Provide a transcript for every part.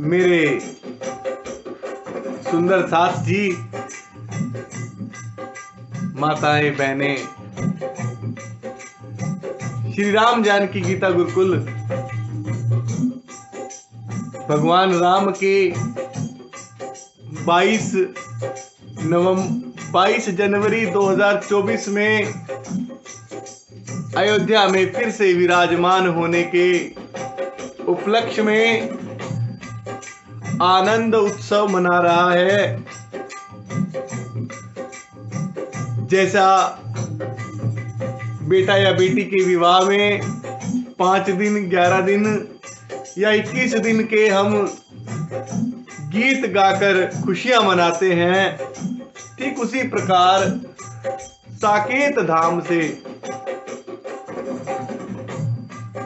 मेरे सुंदर सास जी, माताएं बहनें, श्री राम जानकी गीता गुरुकुल भगवान राम के 22 जनवरी 2024 में अयोध्या में फिर से विराजमान होने के उपलक्ष्य में आनंद उत्सव मना रहा है। जैसा बेटा या बेटी के विवाह में 5 दिन, 11 दिन या 21 दिन के हम गीत गाकर खुशियां मनाते हैं, ठीक उसी प्रकार साकेत धाम से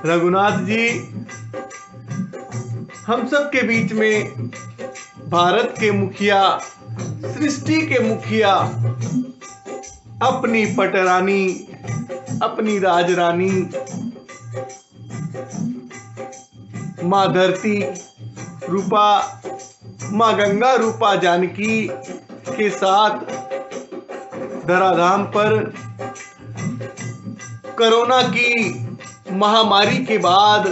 रघुनाथ जी हम सब के बीच में भारत के मुखिया, सृष्टि के मुखिया, अपनी पटरानी, अपनी राजरानी माँ धरती रूपा, माँ गंगा रूपा जानकी के साथ धराधाम पर कोरोना की महामारी के बाद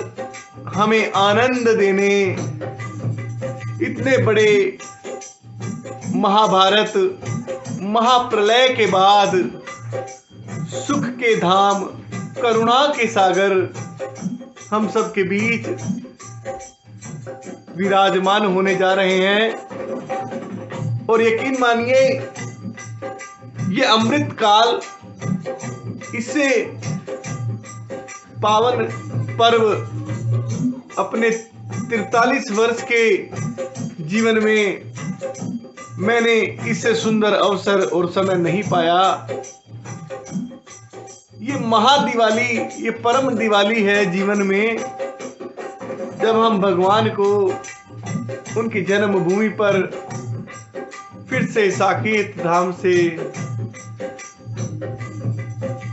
हमें आनंद देने, इतने बड़े महाभारत महाप्रलय के बाद सुख के धाम, करुणा के सागर हम सब के बीच विराजमान होने जा रहे हैं। और यकीन मानिए, ये अमृत काल, इससे पावन पर्व अपने 43 वर्ष के जीवन में मैंने इससे सुंदर अवसर और समय नहीं पाया। ये महादिवाली, ये परम दिवाली है जीवन में, जब हम भगवान को उनकी जन्मभूमि पर फिर से साकेत धाम से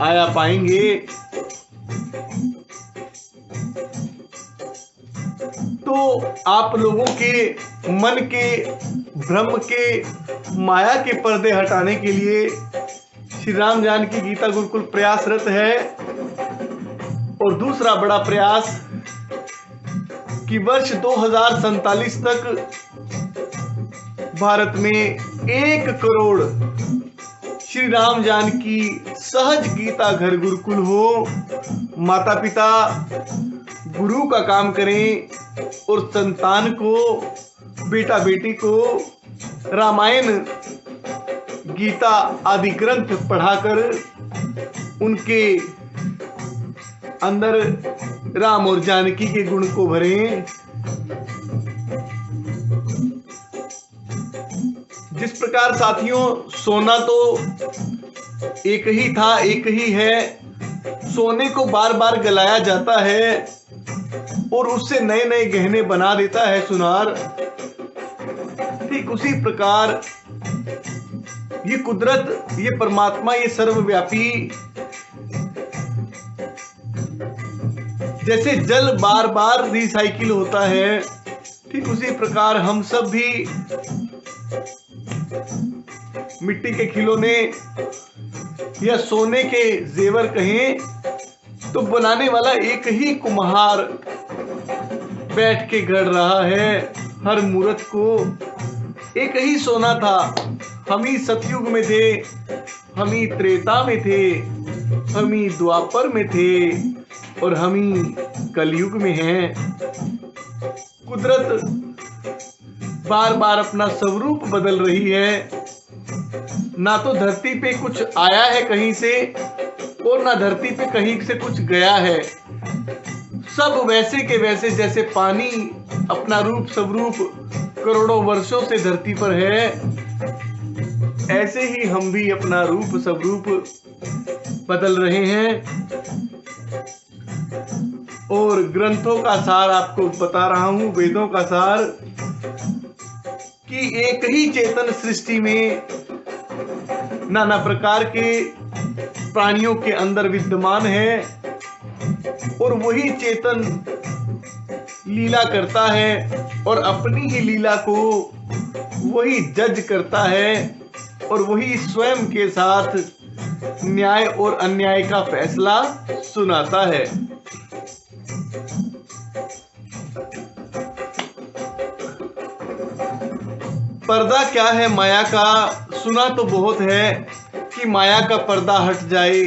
आया पाएंगे। तो आप लोगों के मन के भ्रम के, माया के पर्दे हटाने के लिए श्री राम जानकी गीता गुरुकुल प्रयासरत है। और दूसरा बड़ा प्रयास कि वर्ष 2047 तक भारत में 1 करोड़ श्री राम जानकी सहज गीता घर गुरुकुल हो, माता पिता गुरु का काम करें और संतान को, बेटा बेटी को रामायण, गीता आदि ग्रंथ पढ़ाकर उनके अंदर राम और जानकी के गुण को भरें। जिस प्रकार साथियों, सोना तो एक ही था, एक ही है। सोने को बार बार गलाया जाता है और उससे नए नए गहने बना देता है सुनार। ठीक उसी प्रकार ये कुदरत, ये परमात्मा, ये सर्वव्यापी, जैसे जल बार बार रिसाइकिल होता है, ठीक उसी प्रकार हम सब भी मिट्टी के खिलौने या सोने के जेवर कहें तो बनाने वाला एक ही कुम्हार बैठ के गढ़ रहा है। हर मूर्त को एक ही सोना था। हम ही सतयुग में थे, हम ही त्रेता में थे, हम ही द्वापर में थे और हम ही कलयुग में हैं। कुदरत बार बार अपना स्वरूप बदल रही है। ना तो धरती पे कुछ आया है कहीं से और ना धरती पे कहीं से कुछ गया है। सब वैसे के वैसे जैसे पानी अपना रूप स्वरूप करोड़ों वर्षों से धरती पर है, ऐसे ही हम भी अपना रूप स्वरूप बदल रहे हैं। और ग्रंथों का सार आपको बता रहा हूं, वेदों का सार, कि एक ही चेतन सृष्टि में नाना प्रकार के प्राणियों के अंदर विद्यमान है। और वही चेतन लीला करता है और अपनी ही लीला को वही जज करता है और वही स्वयं के साथ न्याय और अन्याय का फैसला सुनाता है। पर्दा क्या है माया का, सुना तो बहुत है कि माया का पर्दा हट जाए।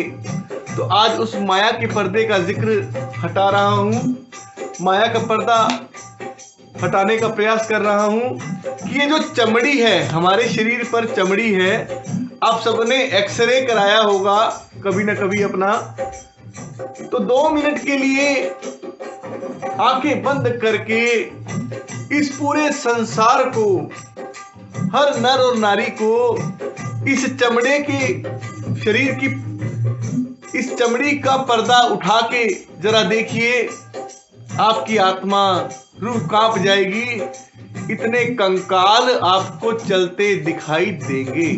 तो आज उस माया के पर्दे का जिक्र हटा रहा हूँ, माया का पर्दा हटाने का प्रयास कर रहा हूँ कि ये जो चमड़ी है, हमारे शरीर पर चमड़ी है, आप सबने एक्सरे कराया होगा कभी ना कभी अपना। तो 2 मिनट के लिए आंखें बंद करके इस पूरे संसार को, हर नर और नारी को इस चमड़े के शरीर की, इस चमड़ी का पर्दा उठा के जरा देखिए, आपकी आत्मा, रूह कांप जाएगी। इतने कंकाल आपको चलते दिखाई देंगे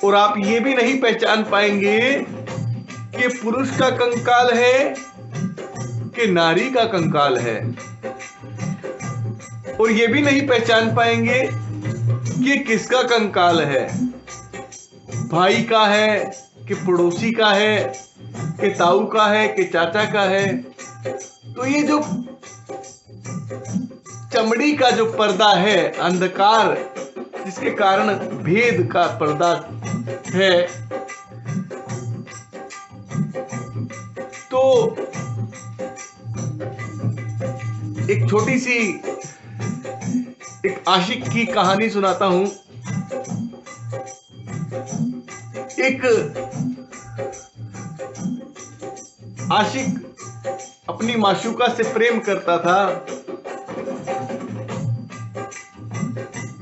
और आप ये भी नहीं पहचान पाएंगे कि पुरुष का कंकाल है कि नारी का कंकाल है, और ये भी नहीं पहचान पाएंगे कि किसका कंकाल है, भाई का है कि पड़ोसी का है कि ताऊ का है कि चाचा का है। तो ये जो चमड़ी का जो पर्दा है, अंधकार जिसके कारण भेद का पर्दा है, तो एक छोटी सी एक आशिक की कहानी सुनाता हूं। एक आशिक अपनी माशूका से प्रेम करता था।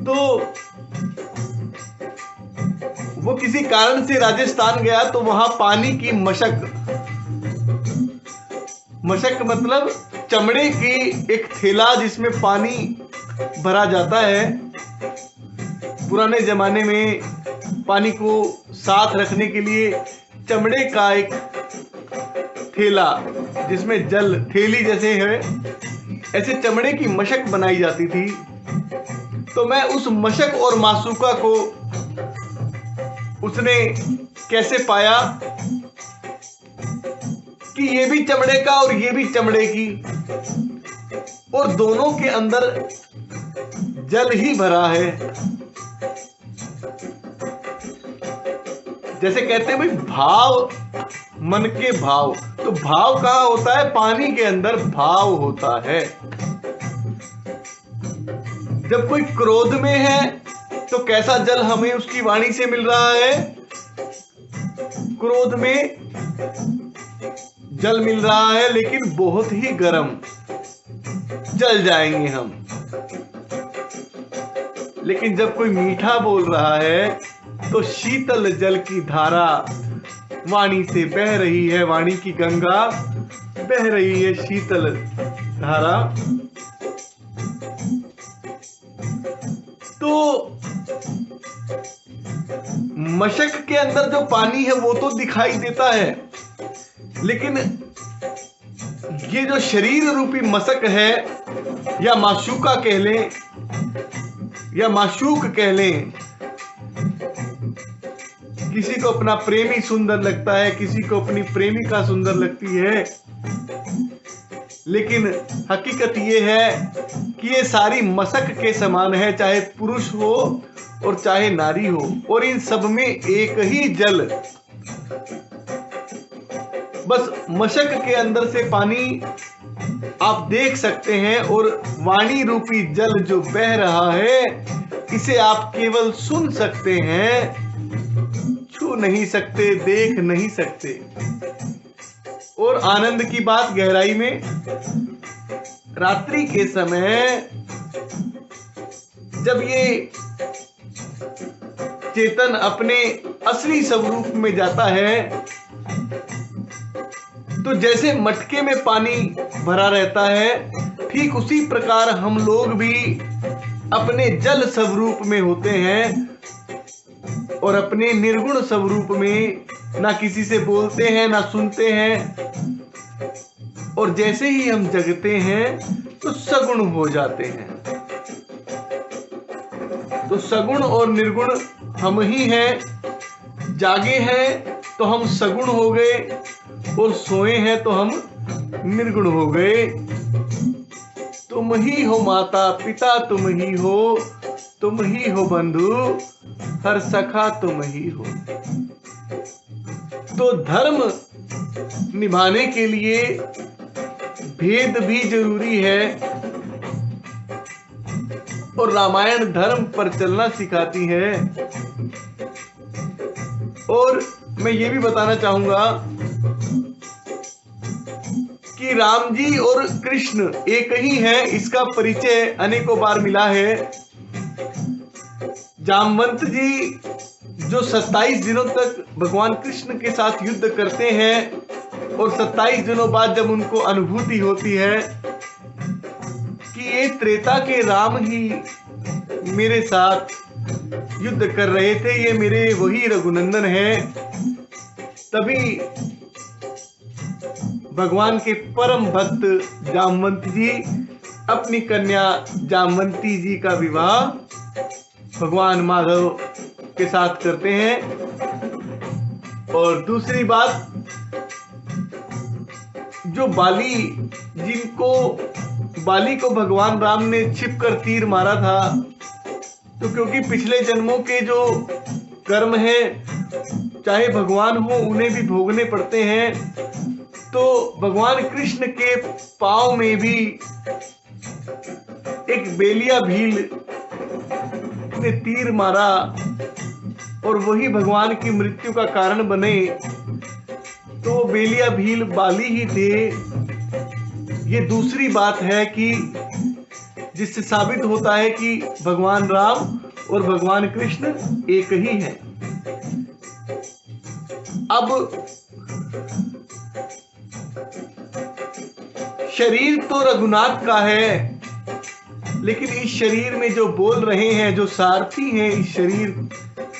तो वो किसी कारण से राजस्थान गया, तो वहां पानी की मशक मतलब चमड़े की एक थैला जिसमें पानी भरा जाता है। पुराने जमाने में पानी को साथ रखने के लिए चमड़े का एक थैला जिसमें जल, थैली जैसे है, ऐसे चमड़े की मशक बनाई जाती थी। तो मैं उस मशक और मासूका को उसने कैसे पाया कि ये भी चमड़े का और ये भी चमड़े की, और दोनों के अंदर जल ही भरा है। जैसे कहते हैं भाई, भाव मन के भाव, तो भाव कहाँ होता है? पानी के अंदर भाव होता है। जब कोई क्रोध में है तो कैसा जल हमें उसकी वाणी से मिल रहा है? क्रोध में जल मिल रहा है, लेकिन बहुत ही गर्म, जल जाएंगे हम। लेकिन जब कोई मीठा बोल रहा है तो शीतल जल की धारा वाणी से बह रही है, वाणी की गंगा बह रही है, शीतल धारा। तो मशक के अंदर जो पानी है वो तो दिखाई देता है, लेकिन ये जो शरीर रूपी मशक है, या माशूका कह लें या माशूक कह लें, किसी को अपना प्रेमी सुंदर लगता है, किसी को अपनी प्रेमिका सुंदर लगती है, लेकिन हकीकत ये है कि ये सारी मशक के समान है, चाहे पुरुष हो और चाहे नारी हो, और इन सब में एक ही जल। बस मशक के अंदर से पानी आप देख सकते हैं, और वाणी रूपी जल जो बह रहा है, इसे आप केवल सुन सकते हैं, छू नहीं सकते, देख नहीं सकते। और आनंद की बात गहराई में, रात्रि के समय जब ये चेतन अपने असली स्वरूप में जाता है, तो जैसे मटके में पानी भरा रहता है, ठीक उसी प्रकार हम लोग भी अपने जल स्वरूप में होते हैं और अपने निर्गुण स्वरूप में ना किसी से बोलते हैं ना सुनते हैं, और जैसे ही हम जगते हैं तो सगुण हो जाते हैं। तो सगुण और निर्गुण हम ही हैं। जागे हैं तो हम सगुण हो गए, और सोए हैं तो हम निर्गुण हो गए। तुम ही हो माता पिता, तुम ही हो, तुम ही हो बंधु, हर सखा तुम ही हो। तो धर्म निभाने के लिए भेद भी जरूरी है, और रामायण धर्म पर चलना सिखाती है। और मैं ये भी बताना चाहूंगा कि राम जी और कृष्ण एक ही हैं, इसका परिचय अनेकों बार मिला है। जामवंत जी जो 27 दिनों तक भगवान कृष्ण के साथ युद्ध करते हैं, और 27 दिनों बाद जब उनको अनुभूति होती है कि ये त्रेता के राम ही मेरे साथ युद्ध कर रहे थे, ये मेरे वही रघुनंदन हैं, तभी भगवान के परम भक्त जामवंत जी अपनी कन्या जामवंती जी का विवाह भगवान माधव के साथ करते हैं। और दूसरी बात, जो बाली को भगवान राम ने छिपकर तीर मारा था, तो क्योंकि पिछले जन्मों के जो कर्म हैं, चाहे भगवान हो उन्हें भी भोगने पड़ते हैं, तो भगवान कृष्ण के पांव में भी एक बेलिया भील ने तीर मारा, और वही भगवान की मृत्यु का कारण बने। तो बेलिया भील बाली ही थे। ये दूसरी बात है कि जिससे साबित होता है कि भगवान राम और भगवान कृष्ण एक ही हैं। अब शरीर तो रघुनाथ का है, लेकिन इस शरीर में जो बोल रहे हैं, जो सारथी हैं इस शरीर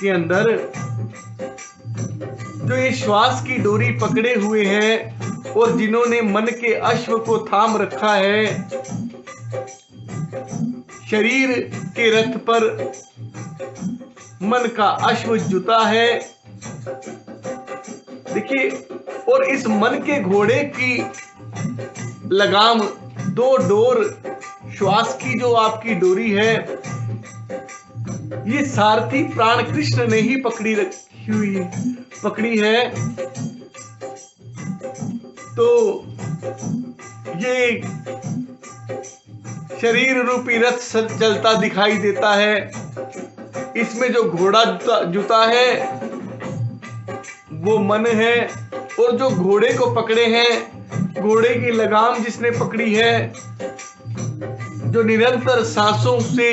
के अंदर, जो ये श्वास की डोरी पकड़े हुए हैं और जिन्होंने मन के अश्व को थाम रखा है, शरीर के रथ पर मन का अश्व जुता है। देखिए, और इस मन के घोड़े की लगाम, दो डोर श्वास की जो आपकी डोरी है, ये सारथी प्राण कृष्ण ने ही पकड़ी है। तो ये शरीर रूपी रथ चलता दिखाई देता है। इसमें जो घोड़ा जुता है वो मन है, और जो घोड़े को पकड़े हैं, घोड़े की लगाम जिसने पकड़ी है, जो निरंतर सांसों से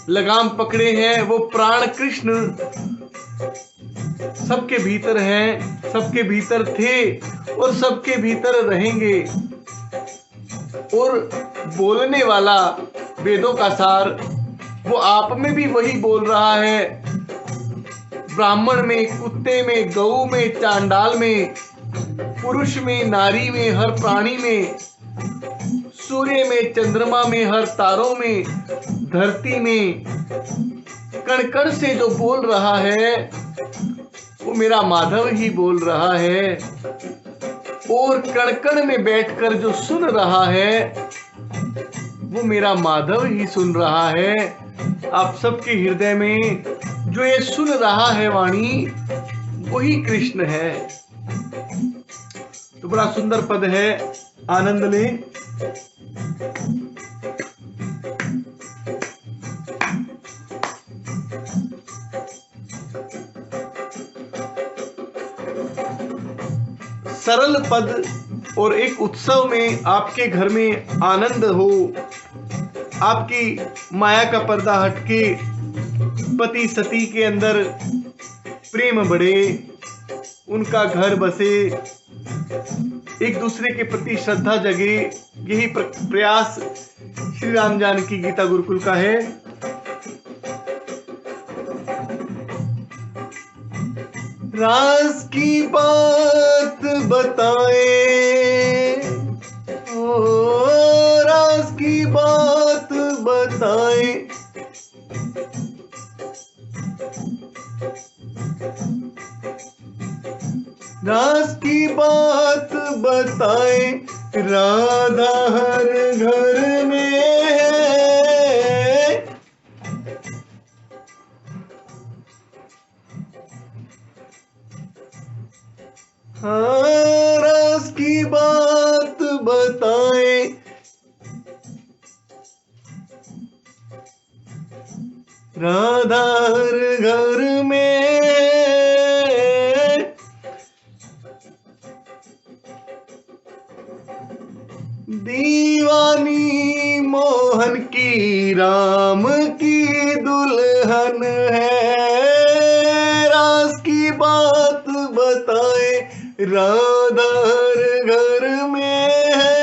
लगाम पकड़े हैं, वो प्राण कृष्ण सबके भीतर हैं, सबके भीतर थे और सबके भीतर रहेंगे। और बोलने वाला वेदों का सार, वो आप में भी वही बोल रहा है। ब्राह्मण में, कुत्ते में, गऊ में, चांडाल में, पुरुष में, नारी में, हर प्राणी में, सूर्य में, चंद्रमा में, हर तारों में, धरती में, कण कण से जो बोल रहा है वो मेरा माधव ही बोल रहा है। और कण कण में बैठकर जो सुन रहा है वो मेरा माधव ही सुन रहा है। आप सबके हृदय में जो ये सुन रहा है वाणी, वही कृष्ण है। तो बड़ा सुंदर पद है, आनंद लें। सरल पद और एक उत्सव में आपके घर में आनंद हो, आपकी माया का पर्दा हटके पति सती के अंदर प्रेम बढ़े, उनका घर बसे, एक दूसरे के प्रति श्रद्धा जगे। यही प्रयास श्री राम जानकी गीता गुरुकुल का है। राज की बात बताए, ओ राज की बात बताए, राज की बात बताए, राधा हर घर में है। हाँ, राज की बात बताए, राधा हर घर में है। दीवानी मोहन की राम की दुल्हन है। राज की बात बताए, राधा हर घर में है।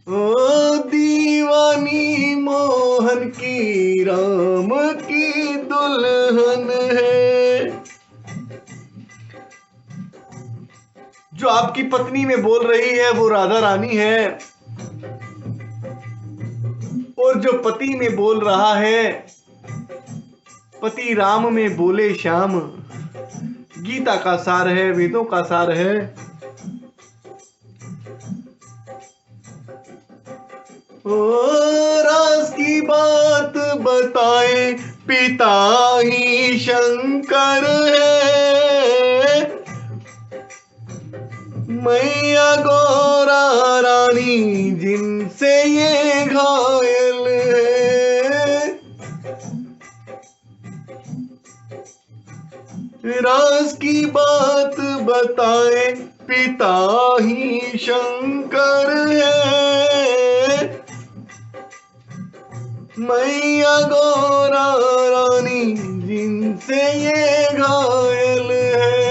ओ दीवानी मोहन की राम की दुल्हन है। जो आपकी पत्नी में बोल रही है वो राधा रानी है, और जो पति में बोल रहा है, पति राम में बोले श्याम। गीता का सार है, वेदों का सार है। ओ राज की बात बताए, पिता ही शंकर है। मैया गौरा रानी जिनसे ये घायल है। राज की बात बताए, पिता ही शंकर है। मैया गौरा रानी जिनसे ये घायल है।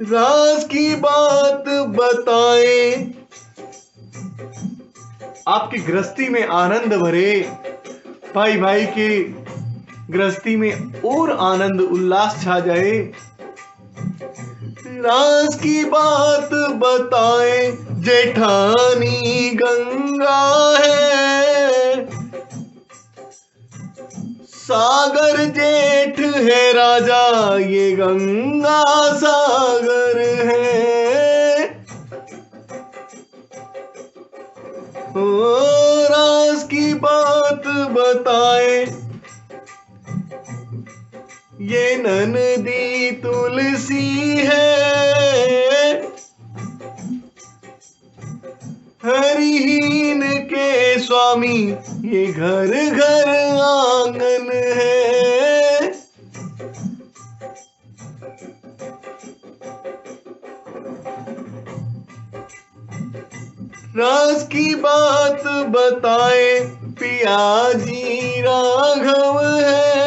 राज की बात बताए, आपकी गृहस्थी में आनंद भरे, भाई भाई के गृहस्थी में और आनंद उल्लास छा जाए। राज की बात बताए, जेठानी गंगा है। सागर जेठ है राजा, ये गंगा सागर है। ओ राज की बात बताए, ये नंदी तुलसी है। हरिहीन के स्वामी, ये घर घर आंगन है। राज की बात बताए, पियाजी राघव है।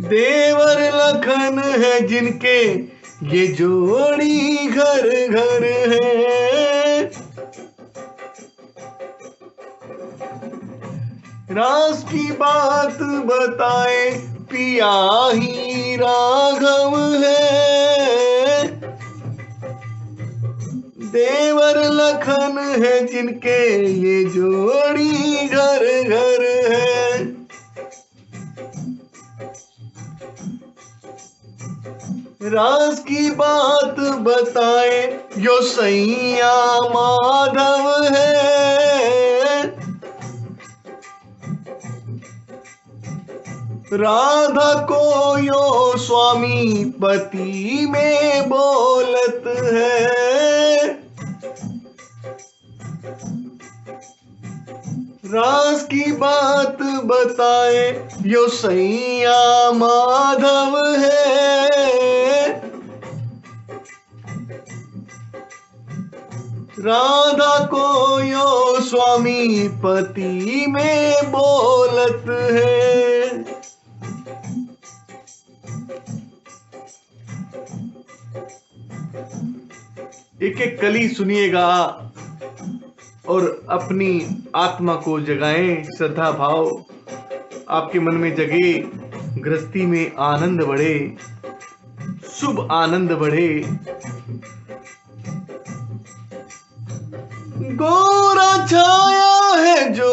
देवर लखन है जिनके, ये जोड़ी घर घर है। राज की बात बताए, पिया ही राघव है। देवर लखन है जिनके, ये जोड़ी घर घर है। राज की बात बताए, यो सैया माधव है। राधा को यो स्वामी पति में बोलत है। राज की बात बताए, यो सैया माधव है। राधा को यो स्वामी पति में बोलत है। एक कली सुनिएगा और अपनी आत्मा को जगाएं। श्रद्धा भाव आपके मन में जगे, गृहस्थी में आनंद बढ़े, शुभ आनंद बढ़े। गोरा छाया है जो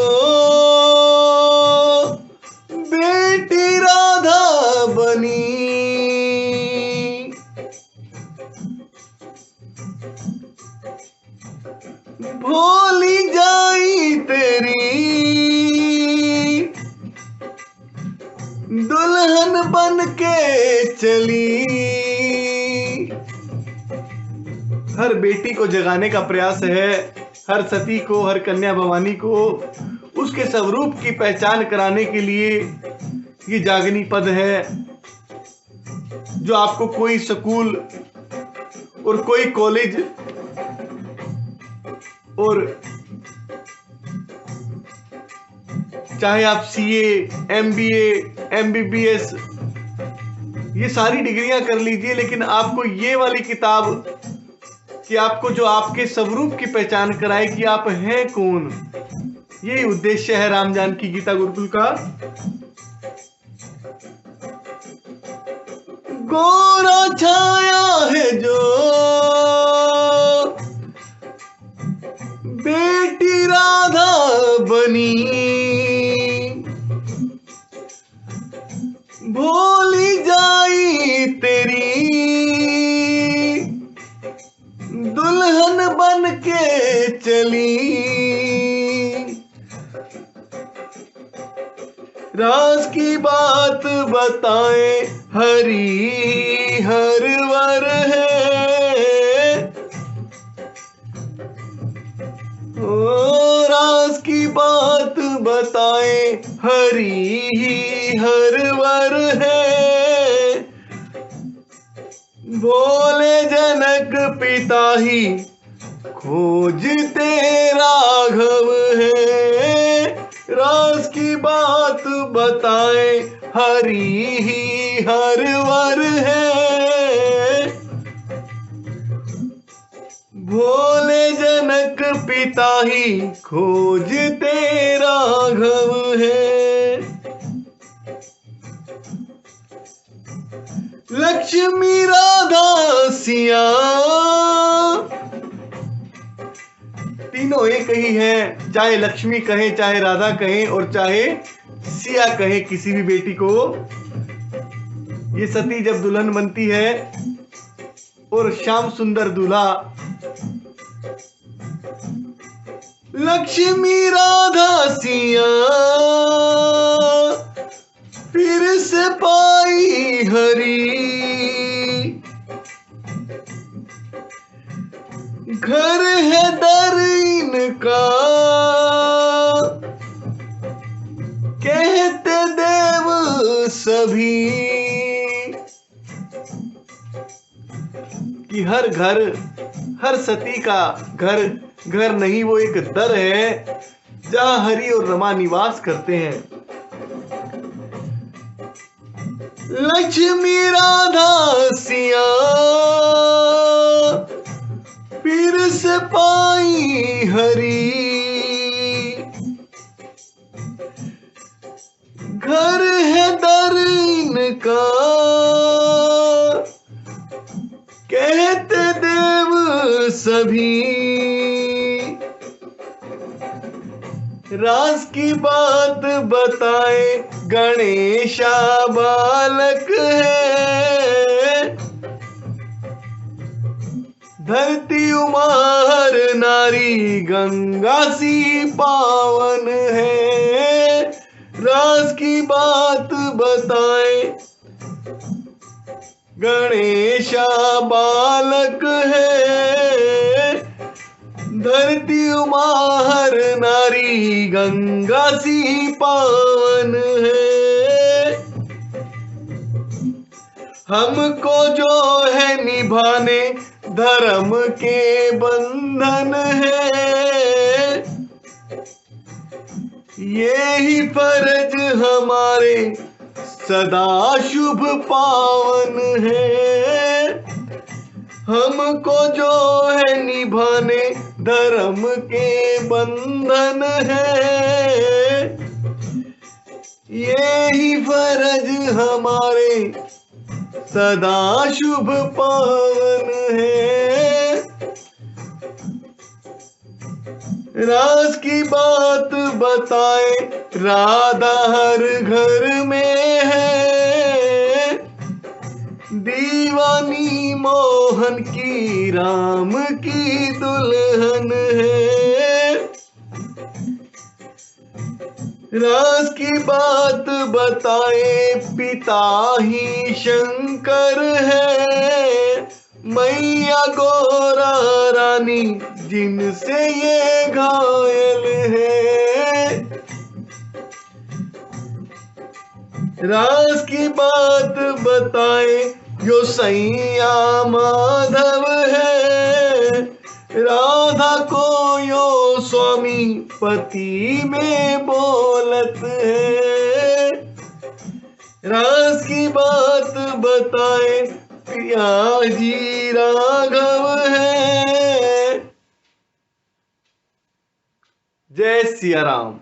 बेटी राधा बनी, भोली जाई तेरी दुल्हन बन के चली। हर बेटी को जगाने का प्रयास है, हर सती को, हर कन्या भवानी को उसके स्वरूप की पहचान कराने के लिए ये जागनी पद है, जो आपको कोई स्कूल और कोई कॉलेज और चाहे आप सीए, एमबीए, एमबीबीएस ये सारी डिग्रियां कर लीजिए, लेकिन आपको ये वाली किताब कि आपको जो आपके स्वरूप की पहचान कराए कि आप हैं कौन, यही उद्देश्य है राम जानकी गीता गुरुकुल का। गोरा छाया है जो बेटी राधा बनी, भोली जाई तेरी दुल्हन बन के चली। राज की बात बताए हरि हर वर है, ओ राज की बात बताए हरि हर वर है। बोले जनक पिता ही खोजते राघव है, राज की बात बताए हरि हर वर है। भोले जनक पिता ही खोजते राघव है। लक्ष्मी राधा सिया तीनों एक ही है, चाहे लक्ष्मी कहे, चाहे राधा कहे और चाहे सिया कहे किसी भी बेटी को। ये सती जब दुल्हन बनती है और श्याम सुंदर दूल्हा, लक्ष्मी राधा सिया फिर से पाई हरी, घर है दर इनका कहते देव सभी, कि हर घर, हर सती का घर घर नहीं, वो एक दर है जहां हरि और रमा निवास करते हैं। लक्ष्मी राधा सिया फिर से पाई हरी, घर है दर इनका कहते देव सभी। राज की बात बताए गणेशा बालक है, धरती उमार नारी गंगा सी पावन है। राज की बात बताए गणेशा बालक है, धरती उमार नारी गंगा सी पावन है। हमको जो है निभाने धर्म के बंधन है, ये ही फर्ज हमारे सदा शुभ पावन है। हमको जो है निभाने धर्म के बंधन है, यही फर्ज हमारे सदा शुभ पावन है। राज की बात बताए राधा हर घर में है, दीवानी मोहन की राम की दुल्हन है। राज की बात बताए पिता ही शंकर है, मैया गौरा रानी जिनसे ये घायल है। राज की बात बताए जो सैया माधव है, राधा को यो स्वामी पति में बोलत है। राज की बात बताए पिया जी राघव है। जय सिया राम।